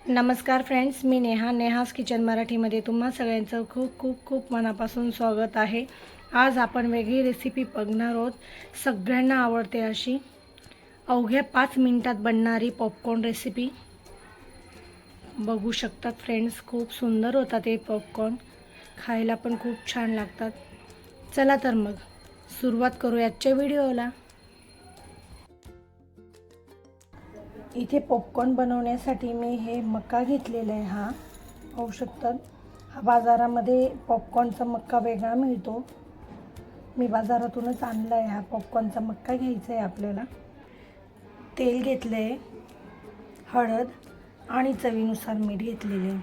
नमस्कार फ्रेंड्स, मी नेहास किचन मराठीमध्ये तुम्हा सगळ्यांचं खूप खूप खूप मनापासून स्वागत आहे। आज आपण वेगळी रेसिपी बघणार आहोत। सगळ्यांना आवडते अशी अवघ्या 5 मिनिटात बनणारी पॉपकॉर्न रेसिपी बघू शकतात फ्रेंड्स। खूप सुंदर होतात हे पॉपकॉर्न, खायला पण खूप छान लागतात। चला तर मग सुरुवात करूया आजच्या व्हिडिओला। इथे पॉपकॉर्न बनवण्यासाठी मी हे मक्का घेतलेला आहे। हा पाहू शकतात, हा बाजारामध्ये पॉपकॉर्नचा मक्का वेगळा मिळतो। मी बाजारातूनच आणला आहे। हा पॉपकॉर्नचा मक्का घ्यायचा आहे आपल्याला। तेल घेतलं आहे, हळद आणि चवीनुसार मीठ घेतलेले आहे।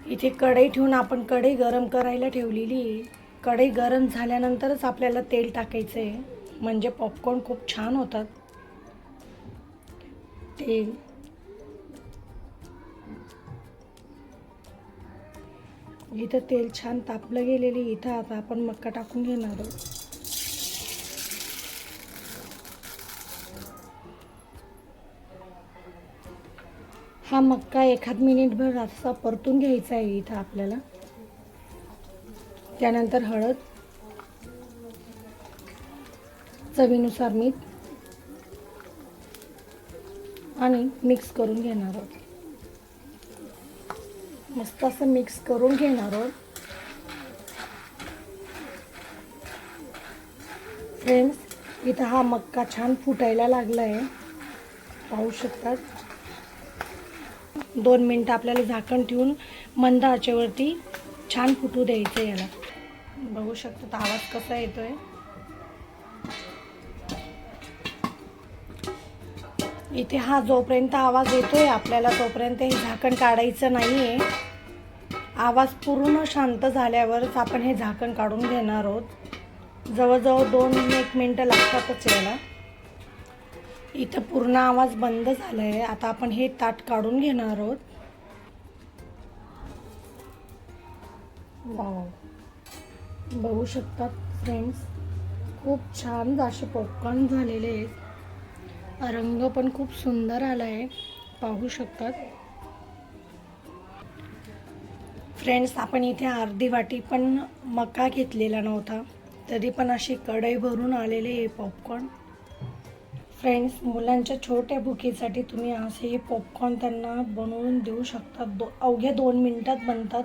इथे कढई ठेवून आपण कढई गरम करायला ठेवलेली आहे। कढई गरम झाल्यानंतरच आपल्याला तेल टाकायचं आहे, म्हणजे पॉपकॉर्न खूप छान होतात। तेल इथं तेल छान तापलं गेलेली। इथं आता आपण मक्का टाकून घेणार आहोत। हा मक्का एखाद मिनिटभर असा परतून घ्यायचा आहे इथं आपल्याला। त्यानंतर हळद, चवीनुसार मीठ आणि मिक्स करून घेणार आहोत। मस्त असं मिक्स करून घेणार आहोत फ्रेंड्स। इथं हा मक्का छान फुटायला लागला आहे, पाहू शकतात। 2 मिनिटं आपल्याला झाकण ठेवून मंद आचेवरती छान फुटू द्यायचं याला। बघू शकतात आवाज कसा येतोय। इथे हा जोपर्यंत आवाज येतोय आपल्याला तोपर्यंत हे झाकण काढायचं नाही आहे। आवाज पूर्ण शांत झाल्यावरच आपण हे झाकण काढून घेणार आहोत। जवळजवळ 2-1 मिनिटं लागतातच याला। इथं पूर्ण आवाज बंद झाला आहे। आता आपण हे ताट काढून घेणार आहोत। वाव, बघू शकतात फ्रेंड्स, खूप छान असे पॉपकॉर्न झालेले आहेत। रंग पण खूप सुंदर आला आहे, पाहू शकतात फ्रेंड्स। आपण इथे अर्धी वाटी पण मका घेतलेला नव्हता, तरी पण अशी कढई भरून आलेले आहे पॉपकॉर्न। फ्रेंड्स, मुलांच्या छोट्या भुकेसाठी तुम्ही असे हे पॉपकॉर्न त्यांना बनवून देऊ शकतात। अवघ्या 2 मिनिटात बनतात,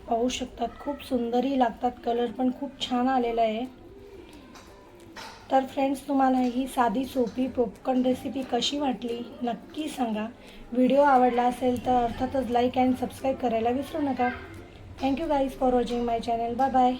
पाहू शकतात। खूप सुंदरही लागतात, कलर पण खूप छान आलेला आहे। तर फ्रेंड्स, तुम्हाला ही साधी सोपी पॉपकॉर्न रेसिपी कशी वाटली नक्की सांगा। व्हिडिओ आवडला असेल तर अर्थातच लाईक अँड सबस्क्राईब करायला विसरू नका। Thank you guys for watching my channel. Bye bye.